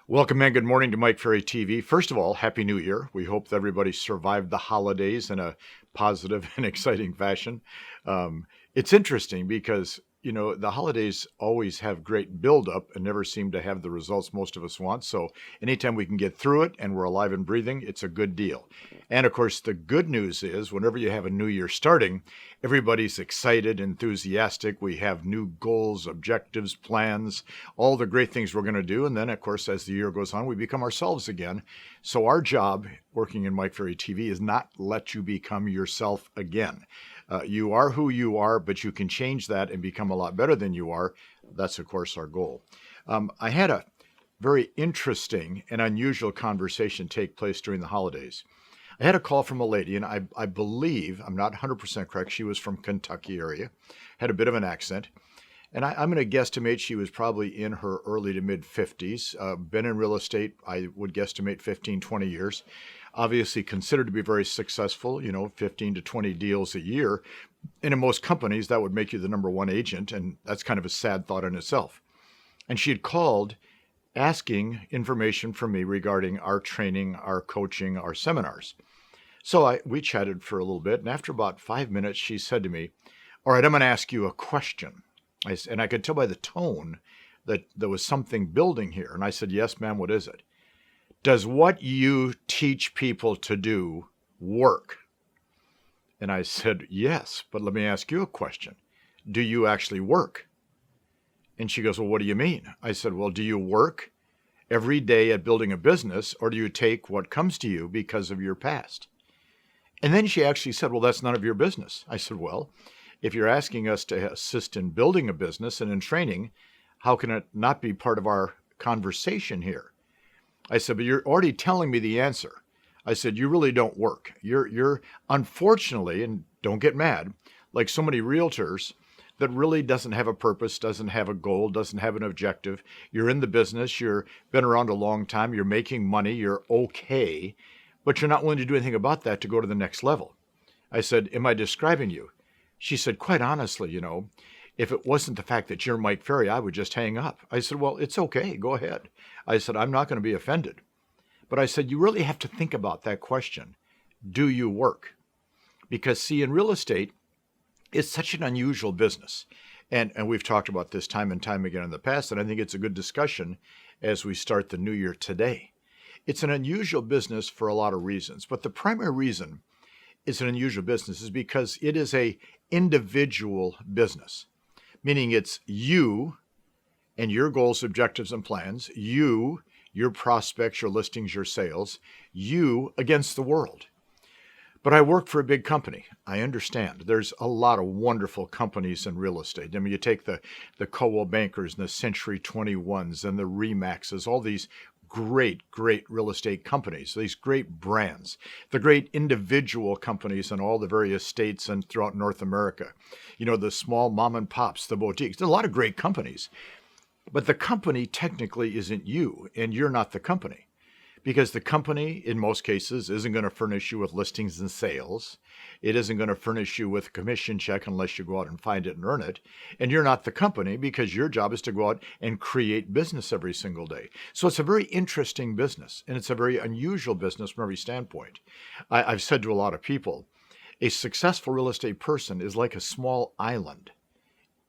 Welcome and good morning to Mike Ferry TV. First of all, Happy New Year. We hope that everybody survived the holidays in a positive and exciting fashion. It's interesting because, the holidays always have great buildup and never seem to have the results most of us want. So anytime we can get through it and we're alive and breathing, it's a good deal. And of course, the good news is whenever you have a new year starting, everybody's excited, enthusiastic. We have new goals, objectives, plans, all the great things we're going to do. And then, of course, as the year goes on, we become ourselves again. So our job working in Mike Ferry TV is not let you become yourself again. You are who you are, but you can change that and become a lot better than you are. That's, of course, our goal. I had a very interesting and unusual conversation take place during the holidays. I had a call from a lady, and I believe, I'm not 100% correct, she was from Kentucky area, had a bit of an accent. And I'm going to guesstimate she was probably in her early to mid 50s, been in real estate, I would guesstimate 15, 20 years. Obviously considered to be very successful, 15 to 20 deals a year. And in most companies, that would make you the number one agent. And that's kind of a sad thought in itself. And she had called asking information from me regarding our training, our coaching, our seminars. So we chatted for a little bit. And after about 5 minutes, she said to me, "All right, I'm going to ask you a question." And I could tell by the tone that there was something building here. And I said, "Yes, ma'am, what is it?" "Does what you teach people to do work?" And I said, "Yes, but let me ask you a question. Do you actually work?" And she goes, "Well, what do you mean?" I said, "Well, do you work every day at building a business, or do you take what comes to you because of your past?" And then she actually said, "Well, that's none of your business." I said, "Well, if you're asking us to assist in building a business and in training, how can it not be part of our conversation here?" I said, "But you're already telling me the answer." I said, "You really don't work. You're unfortunately, and don't get mad, like so many realtors that really doesn't have a purpose, doesn't have a goal, doesn't have an objective. You're in the business, you're been around a long time, you're making money, you're okay, but you're not willing to do anything about that to go to the next level." I said, "Am I describing you?" She said, "Quite honestly, if it wasn't the fact that you're Mike Ferry, I would just hang up." I said, "Well, it's okay. Go ahead." I said, "I'm not going to be offended." But I said, you really have to think about that question. Do you work? Because see, in real estate, it's such an unusual business. And we've talked about this time and time again in the past, and I think it's a good discussion as we start the new year today. It's an unusual business for a lot of reasons, but the primary reason it's an unusual business is because it is a individual business, meaning it's you and your goals, objectives, and plans, you, your prospects, your listings, your sales, you against the world. But I work for a big company. I understand. There's a lot of wonderful companies in real estate. I mean, you take the Coldwell Bankers and the Century 21s and the Remaxes, all these great real estate companies, these great brands, the great individual companies in all the various states and throughout North America, the small mom and pops, the boutiques. There's a lot of great companies, but the company technically isn't you, and you're not the company, because the company in most cases isn't going to furnish you with listings and sales. It isn't going to furnish you with a commission check unless you go out and find it and earn it. And you're not the company because your job is to go out and create business every single day. So it's a very interesting business, and it's a very unusual business from every standpoint. I've said to a lot of people, a successful real estate person is like a small island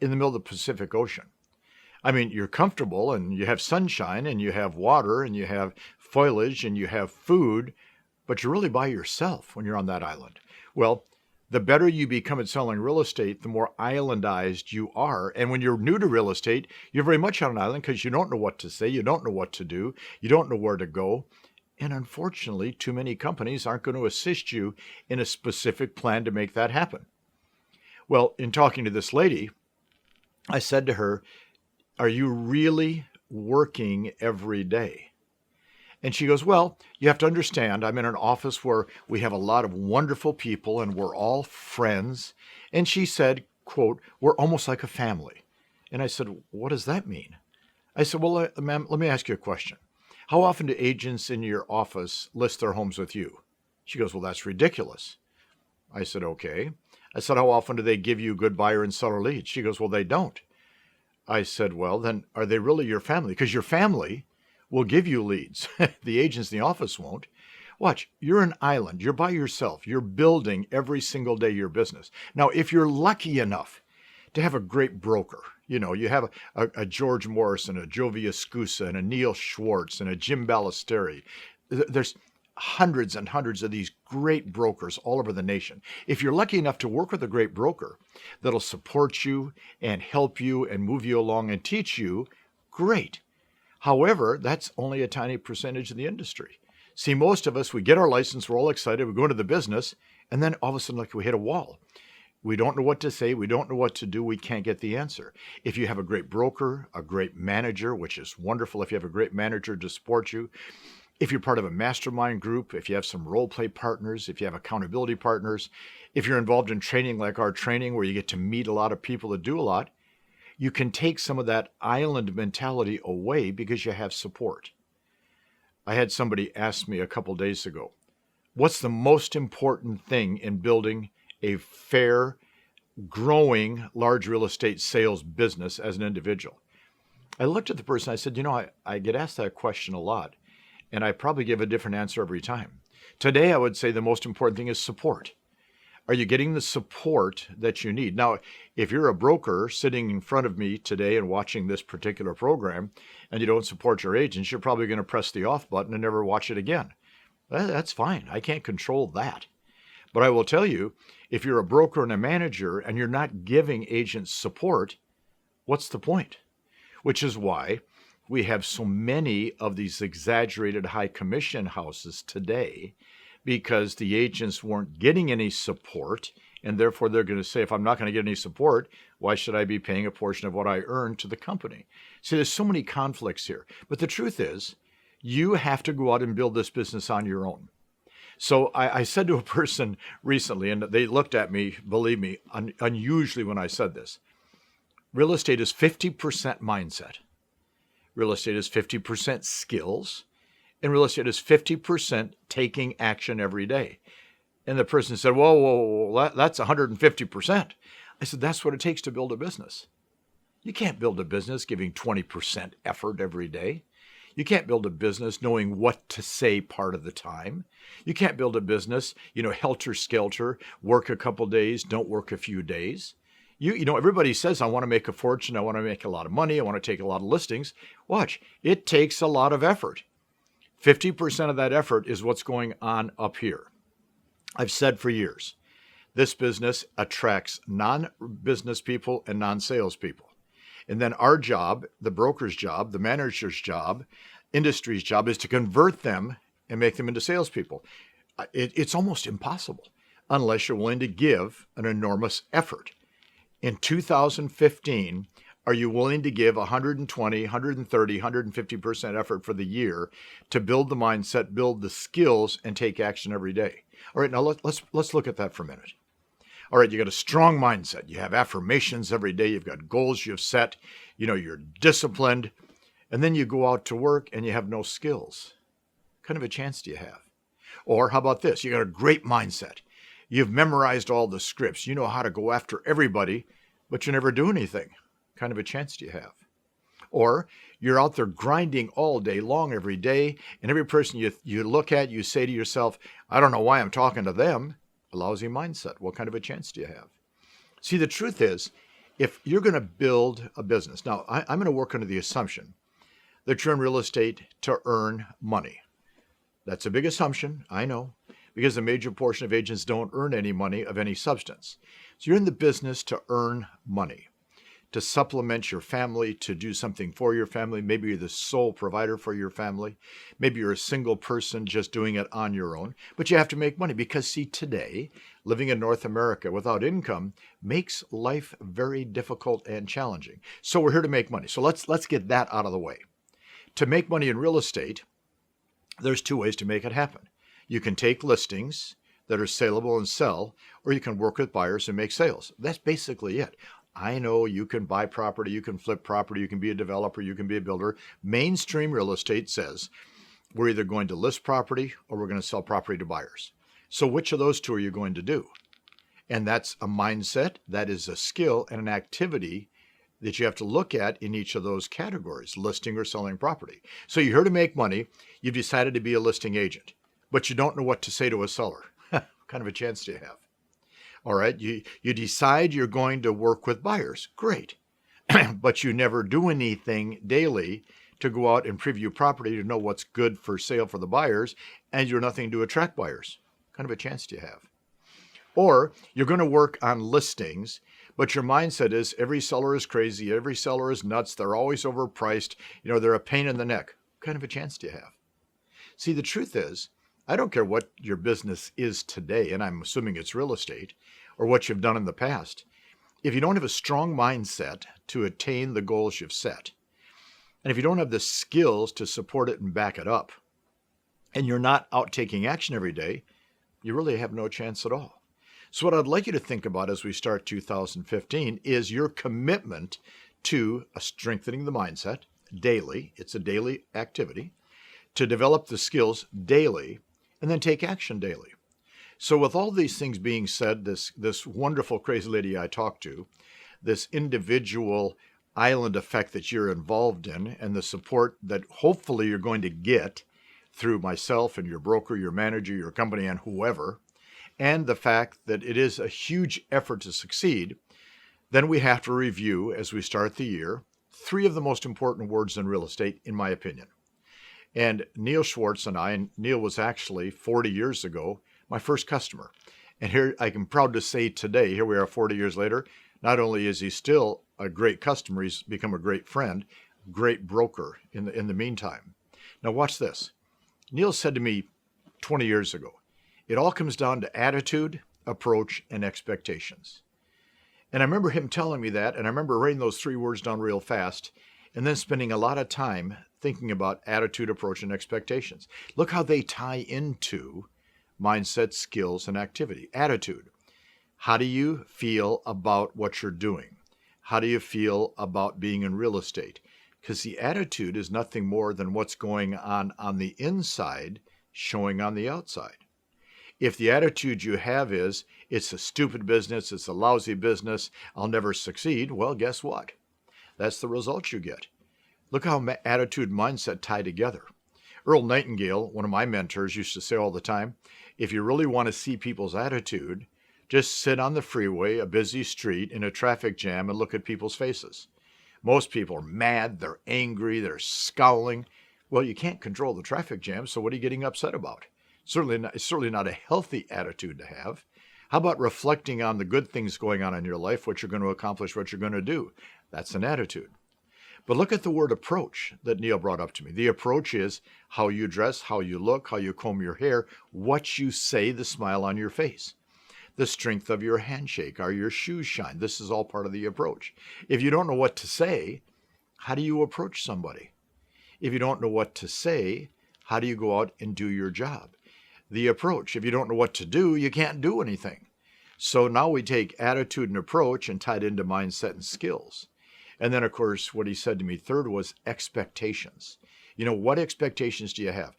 in the middle of the Pacific Ocean. I mean, you're comfortable and you have sunshine and you have water and you have foliage and you have food, but you're really by yourself when you're on that island. Well, the better you become at selling real estate, the more islandized you are. And when you're new to real estate, you're very much on an island because you don't know what to say, you don't know what to do, you don't know where to go. And unfortunately, too many companies aren't going to assist you in a specific plan to make that happen. Well, in talking to this lady, I said to her, "Are you really working every day?" And she goes, "Well, you have to understand, I'm in an office where we have a lot of wonderful people and we're all friends." And she said, quote, "We're almost like a family." And I said, "What does that mean?" I said, "Well, ma'am, let me ask you a question. How often do agents in your office list their homes with you?" She goes, "Well, that's ridiculous." I said, "Okay." I said, "How often do they give you good buyer and seller leads?" She goes, "Well, they don't." I said, "Well, then are they really your family? Because your family will give you leads. The agents in the office won't. Watch, you're an island. You're by yourself. You're building every single day your business. Now, if you're lucky enough to have a great broker, you have a George Morrison, a Jovia Scusa, and a Neil Schwartz, and a Jim Ballesteri. There's hundreds and hundreds of these great brokers all over the nation. If you're lucky enough to work with a great broker that'll support you and help you and move you along and teach you, great. However, that's only a tiny percentage of the industry. See, most of us, we get our license, we're all excited, we go into the business, and then all of a sudden, like we hit a wall. We don't know what to say, we don't know what to do, we can't get the answer. If you have a great broker, a great manager, which is wonderful if you have a great manager to support you, if you're part of a mastermind group, if you have some role play partners, if you have accountability partners, if you're involved in training like our training where you get to meet a lot of people that do a lot, you can take some of that island mentality away because you have support. I had somebody ask me a couple days ago, what's the most important thing in building a fair, growing, large real estate sales business as an individual? I looked at the person, I said, I get asked that question a lot, and I probably give a different answer every time. Today, I would say the most important thing is support. Are you getting the support that you need? Now, if you're a broker sitting in front of me today and watching this particular program and you don't support your agents, you're probably going to press the off button and never watch it again. That's fine. I can't control that. But I will tell you, if you're a broker and a manager and you're not giving agents support, what's the point? Which is why we have so many of these exaggerated high commission houses today, because the agents weren't getting any support, and therefore they're going to say, if I'm not going to get any support, why should I be paying a portion of what I earn to the company? See, there's so many conflicts here. But the truth is, you have to go out and build this business on your own. So I said to a person recently, and they looked at me, believe me, unusually when I said this, real estate is 50% mindset. Real estate is 50% skills. And real estate is 50% taking action every day. And the person said, whoa, that's 150%. I said, that's what it takes to build a business. You can't build a business giving 20% effort every day. You can't build a business knowing what to say part of the time. You can't build a business, helter-skelter, work a couple days, don't work a few days. Everybody says, I want to make a fortune, I want to make a lot of money, I want to take a lot of listings. Watch, it takes a lot of effort. 50% of that effort is what's going on up here. I've said for years, this business attracts non-business people and non-sales people. And then our job, the broker's job, the manager's job, industry's job is to convert them and make them into salespeople. It's almost impossible unless you're willing to give an enormous effort. In 2015, are you willing to give 120, 130, 150% effort for the year to build the mindset, build the skills, and take action every day? All right, now let's look at that for a minute. All right, you got a strong mindset. You have affirmations every day. You've got goals you've set. You're disciplined. And then you go out to work and you have no skills. What kind of a chance do you have? Or how about this? You got a great mindset. You've memorized all the scripts. You know how to go after everybody, but you never do anything. Kind of a chance do you have? Or you're out there grinding all day long every day, and every person you look at, you say to yourself, I don't know why I'm talking to them. A lousy mindset. What kind of a chance do you have? See, the truth is, if you're going to build a business, now I'm going to work under the assumption that you're in real estate to earn money. That's a big assumption, I know, because a major portion of agents don't earn any money of any substance. So you're in the business to earn money, to supplement your family, to do something for your family. Maybe you're the sole provider for your family. Maybe you're a single person just doing it on your own. But you have to make money because, see, today, living in North America without income makes life very difficult and challenging. So we're here to make money. So let's get that out of the way. To make money in real estate, there's two ways to make it happen. You can take listings that are saleable and sell, or you can work with buyers and make sales. That's basically it. I know you can buy property, you can flip property, you can be a developer, you can be a builder. Mainstream real estate says we're either going to list property or we're going to sell property to buyers. So which of those two are you going to do? And that's a mindset, that is a skill and an activity that you have to look at in each of those categories, listing or selling property. So you're here to make money. You've decided to be a listing agent, but you don't know what to say to a seller. What kind of a chance do you have? All right, you decide you're going to work with buyers. Great. But you never do anything daily to go out and preview property to know what's good for sale for the buyers, and you're nothing to attract buyers. What kind of a chance do you have? Or you're going to work on listings, but your mindset is every seller is crazy, every seller is nuts, they're always overpriced, they're a pain in the neck. What kind of a chance do you have? See, the truth is, I don't care what your business is today, and I'm assuming it's real estate, or what you've done in the past. If you don't have a strong mindset to attain the goals you've set, and if you don't have the skills to support it and back it up, and you're not out taking action every day, you really have no chance at all. So what I'd like you to think about as we start 2015 is your commitment to strengthening the mindset daily. It's a daily activity to develop the skills daily and then take action daily. So with all these things being said, this wonderful crazy lady I talked to, this individual island effect that you're involved in, and the support that hopefully you're going to get through myself and your broker, your manager, your company, and whoever, and the fact that it is a huge effort to succeed, then we have to review, as we start the year, 3 of the most important words in real estate, in my opinion. And Neil Schwartz and Neil was actually 40 years ago, my first customer. And here I am proud to say today, here we are 40 years later, not only is he still a great customer, he's become a great friend, great broker in the meantime. Now watch this. Neil said to me 20 years ago, it all comes down to attitude, approach, and expectations. And I remember him telling me that, and I remember writing those 3 words down real fast, and then spending a lot of time thinking about attitude, approach, and expectations. Look how they tie into mindset, skills, and activity. Attitude. How do you feel about what you're doing? How do you feel about being in real estate? Because the attitude is nothing more than what's going on the inside showing on the outside. If the attitude you have is, it's a stupid business, it's a lousy business, I'll never succeed, well, guess what? That's the result you get. Look how attitude and mindset tie together. Earl Nightingale, one of my mentors, used to say all the time, if you really want to see people's attitude, just sit on the freeway, a busy street, in a traffic jam, and look at people's faces. Most people are mad, they're angry, they're scowling. Well, you can't control the traffic jam, so what are you getting upset about? Certainly not a healthy attitude to have. How about reflecting on the good things going on in your life, what you're going to accomplish, what you're going to do? That's an attitude. But look at the word approach that Neil brought up to me. The approach is how you dress, how you look, how you comb your hair, what you say, the smile on your face, the strength of your handshake, are your shoes shine. This is all part of the approach. If you don't know what to say, how do you approach somebody? If you don't know what to say, how do you go out and do your job? The approach. If you don't know what to do, you can't do anything. So now we take attitude and approach and tie it into mindset and skills. And then, of course, what he said to me third was expectations. What expectations do you have?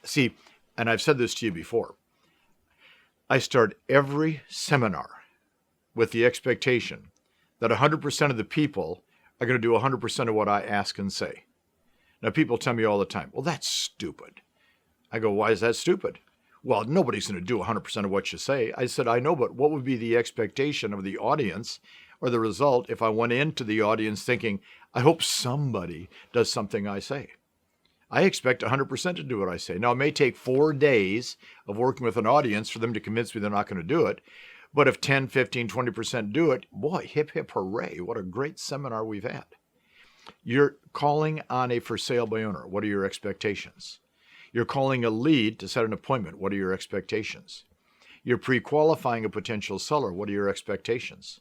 See, and I've said this to you before, I start every seminar with the expectation that 100% of the people are going to do 100% of what I ask and say. Now, people tell me all the time, well, that's stupid. I go, why is that stupid? Well, nobody's going to do 100% of what you say. I said, I know, but what would be the expectation of the audience or the result if I went into the audience thinking, I hope somebody does something I say? I expect 100% to do what I say. Now, it may take 4 days of working with an audience for them to convince me they're not going to do it. But if 10, 15, 20% do it, boy, hip, hip, hooray. What a great seminar we've had. You're calling on a for sale by owner. What are your expectations? You're calling a lead to set an appointment. What are your expectations? You're pre-qualifying a potential seller. What are your expectations?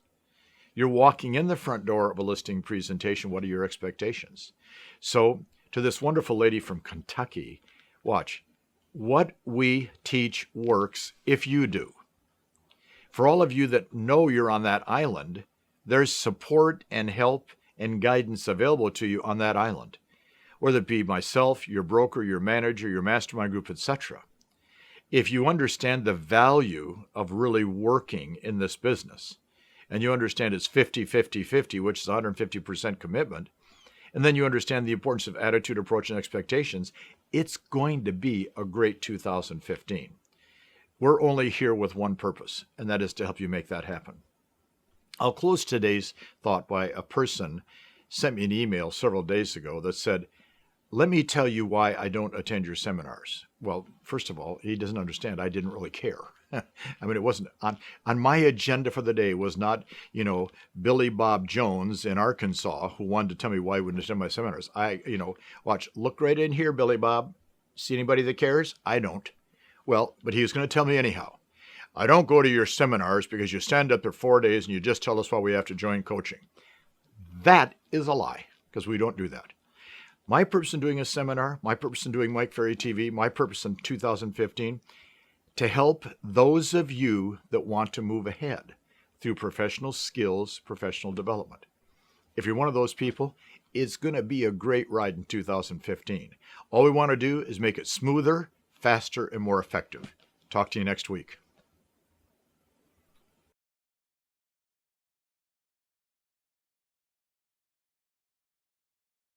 You're walking in the front door of a listing presentation. What are your expectations? So to this wonderful lady from Kentucky, watch. What we teach works if you do. For all of you that know you're on that island, there's support and help and guidance available to you on that island, whether it be myself, your broker, your manager, your mastermind group, etc. If you understand the value of really working in this business, and you understand it's 50-50-50, which is 150% commitment, and then you understand the importance of attitude, approach, and expectations, it's going to be a great 2015. We're only here with one purpose, and that is to help you make that happen. I'll close today's thought by a person sent me an email several days ago that said, "Let me tell you why I don't attend your seminars." Well, first of all, he doesn't understand. I didn't really care. I mean, it wasn't on my agenda for the day was not, Billy Bob Jones in Arkansas who wanted to tell me why I wouldn't attend my seminars. Watch, look right in here, Billy Bob. See anybody that cares? I don't. Well, but he was going to tell me anyhow. "I don't go to your seminars because you stand up there 4 days and you just tell us why we have to join coaching." That is a lie, because we don't do that. My purpose in doing a seminar, my purpose in doing Mike Ferry TV, my purpose in 2015, to help those of you that want to move ahead through professional skills, professional development. If you're one of those people, it's going to be a great ride in 2015. All we want to do is make it smoother, faster, and more effective. Talk to you next week.